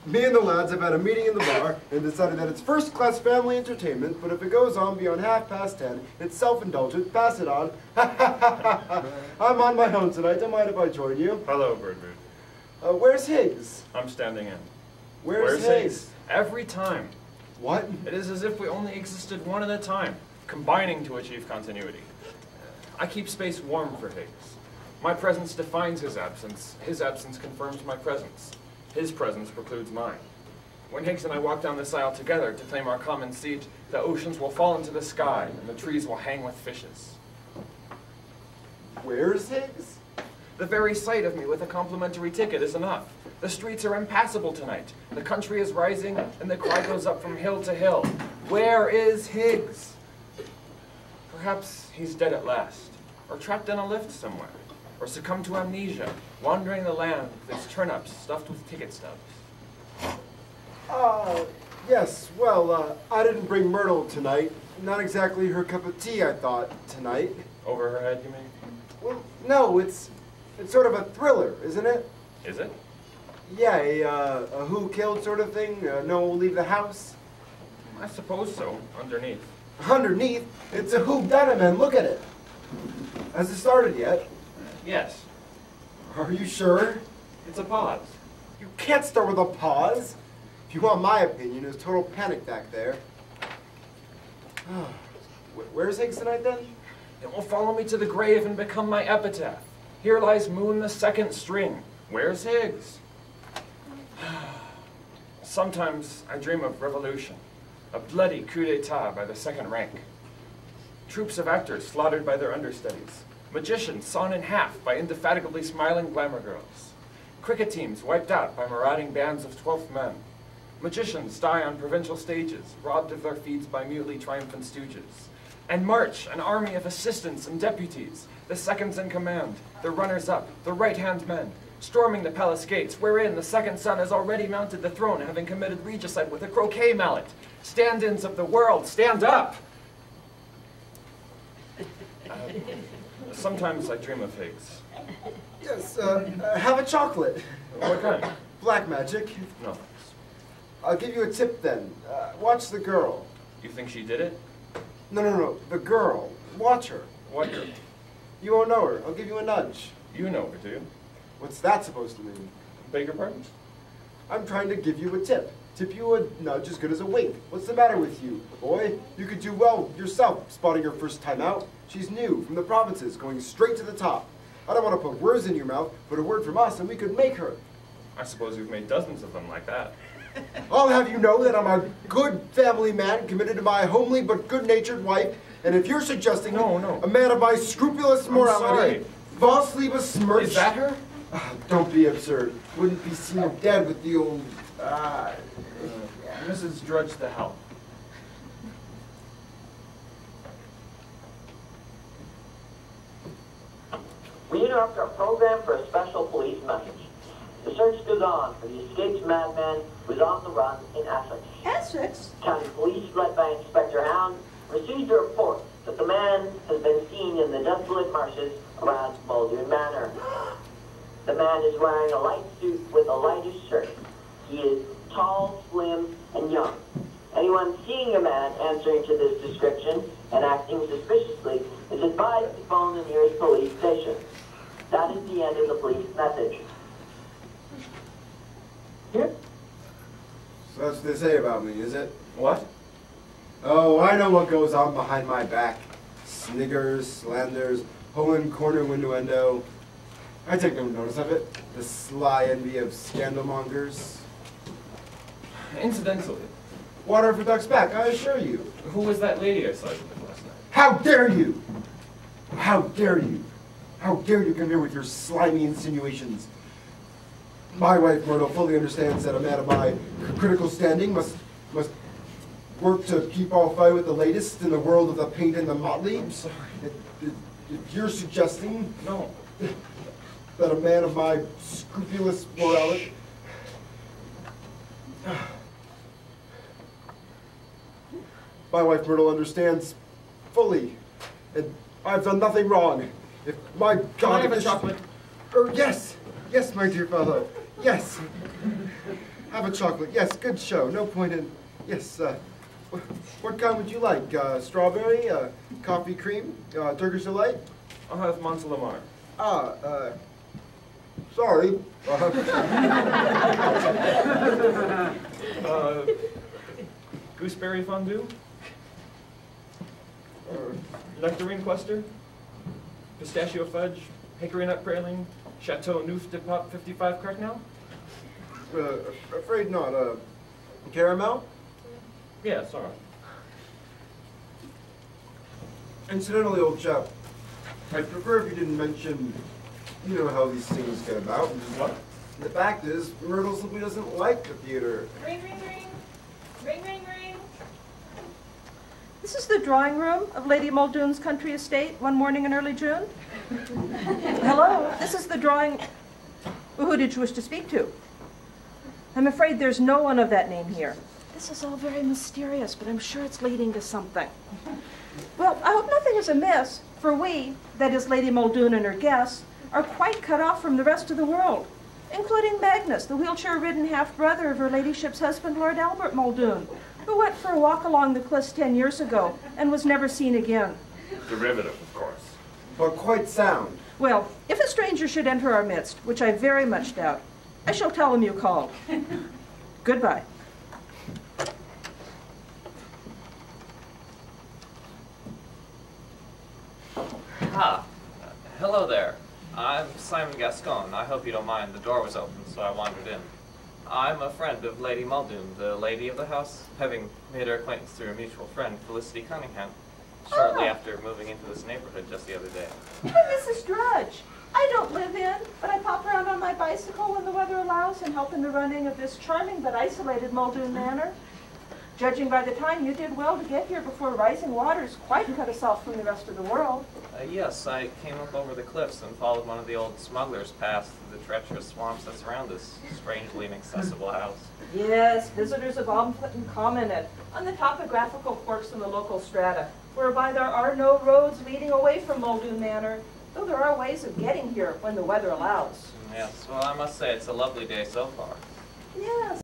Me and the lads have had a meeting in the bar and decided that it's first-class family entertainment, but if it goes on beyond 10:30, it's self-indulgent. Pass it on. I'm on my own tonight. Don't mind if I join you. Hello, Birdroot. Where's Higgs? I'm standing in. Where's Higgs? Every time. What? It is as if we only existed one at a time, combining to achieve continuity. I keep space warm for Higgs. My presence defines his absence confirms my presence. His presence precludes mine. When Higgs and I walk down this aisle together to claim our common seat, the oceans will fall into the sky and the trees will hang with fishes. Where's Higgs? The very sight of me with a complimentary ticket is enough. The streets are impassable tonight. The country is rising and the cry goes up from hill to hill. Where is Higgs? Perhaps he's dead at last, or trapped in a lift somewhere, or succumbed to amnesia, wandering the land with his turnips stuffed with ticket stubs. Yes, well, I didn't bring Myrtle tonight. Not exactly her cup of tea, I thought, tonight. Over her head, you mean? Well, no, it's sort of a thriller, isn't it? Is it? Yeah, a who killed sort of thing. No one will leave the house. I suppose so, underneath. Underneath? It's a who done it, man. Look at it. Has it started yet? Yes. Are you sure? It's a pause. You can't start with a pause. If you want my opinion, there's total panic back there. Where's Higgs tonight, then? It will follow me to the grave and become my epitaph. Here lies Moon the second string. Where's Higgs? Sometimes I dream of revolution, a bloody coup d'etat by the second rank. Troops of actors slaughtered by their understudies. Magicians sawn in half by indefatigably smiling glamour girls. Cricket teams wiped out by marauding bands of 12th men. Magicians die on provincial stages, robbed of their feats by mutely triumphant stooges. And march, an army of assistants and deputies, the seconds in command, the runners-up, the right-hand men, storming the palace gates, wherein the second son has already mounted the throne, having committed regicide with a croquet mallet. Stand-ins of the world, stand up! Sometimes I dream of Higgs. Yes, have a chocolate. What kind? Black magic. No. I'll give you a tip then. Watch the girl. You think she did it? No, the girl. Watch her. What girl? You won't know her. I'll give you a nudge. You know her, do you? What's that supposed to mean? Beg your pardon? I'm trying to give you a tip. Tip you a nudge as good as a wink. What's the matter with you, boy? You could do well yourself spotting her first time out. She's new, from the provinces, going straight to the top. I don't want to put words in your mouth, but a word from us and we could make her. I suppose you've made dozens of them like that. I'll have you know that I'm a good family man committed to my homely but good-natured wife, and if you're suggesting a man of my scrupulous morality falsely besmirched... Is that her? Don't be absurd. Wouldn't be seen dead with the old... Mrs. Drudge the Help. We interrupt our program for a special police message. The search goes on for the escaped madman who is on the run in Essex. Essex? County Police, led by Inspector Hound, received a report that the man has been seen in the desolate marshes around Muldoon Manor. The man is wearing a light suit with a lightish shirt. He is tall, slim, and young. Anyone seeing a man answering to this description and acting suspiciously is advised to phone the nearest police station. That is the end of the police message. Here? So that's what they say about me, is it? What? Oh, I know what goes on behind my back. Sniggers, slanders, pulling corner window. I take no notice of it. The sly envy of scandalmongers. Incidentally, Water for duck's back, I assure you. who was that lady I saw you with last night? How dare you! How dare you! How dare you come here with your slimy insinuations? My wife, Myrtle, fully understands that a man of my critical standing must work to keep all fight with the latest in the world of the paint and the motley. I'm sorry. If you're suggesting No. that a man of my scrupulous morality... My wife, Myrtle, understands fully, and I've done nothing wrong. If my God... Can I have a chocolate? Yes, my dear fellow, yes. Have a chocolate. Yes, good show. No point in... Yes, what kind would you like? Strawberry, coffee cream, Turkish Delight? I'll have Montelamar. Sorry. Gooseberry fondue? Nectarine cluster? Pistachio fudge? Hickory nut praline? Chateau Neuf de Pop 55 Cracknell? Afraid not. Caramel? Yeah, sorry. Incidentally, old chap, I'd prefer if you didn't mention, you know how these things get about. What? The fact is, Myrtle simply doesn't like the theater. Ring, ring, ring. Ring, ring, ring. This is the drawing room of Lady Muldoon's country estate one morning in early June. Hello, this is the drawing... Well, who did you wish to speak to? I'm afraid there's no one of that name here. This is all very mysterious, but I'm sure it's leading to something. Well, I hope nothing is amiss, for we, that is Lady Muldoon and her guests, are quite cut off from the rest of the world, including Magnus, the wheelchair-ridden half-brother of her ladyship's husband, Lord Albert Muldoon, who went for a walk along the cliffs 10 years ago and was never seen again. Derivative, of course. But quite sound. Well, if a stranger should enter our midst, which I very much doubt, I shall tell him you called. Goodbye. Hello there. I'm Simon Gascon. I hope you don't mind. The door was open, so I wandered in. I'm a friend of Lady Muldoon, the lady of the house, having made her acquaintance through a mutual friend, Felicity Cunningham, shortly after moving into this neighborhood just the other day. I'm Mrs. Drudge. I don't live in, but I pop around on my bicycle when the weather allows and help in the running of this charming but isolated Muldoon Manor. Judging by the time, you did well to get here before rising waters quite cut us off from the rest of the world. Yes, I came up over the cliffs and followed one of the old smugglers past the treacherous swamps that surround this strangely inaccessible house. Yes, visitors have often commented on the topographical quirks in the local strata, whereby there are no roads leading away from Muldoon Manor, though there are ways of getting here when the weather allows. Yes, well, I must say it's a lovely day so far. Yes.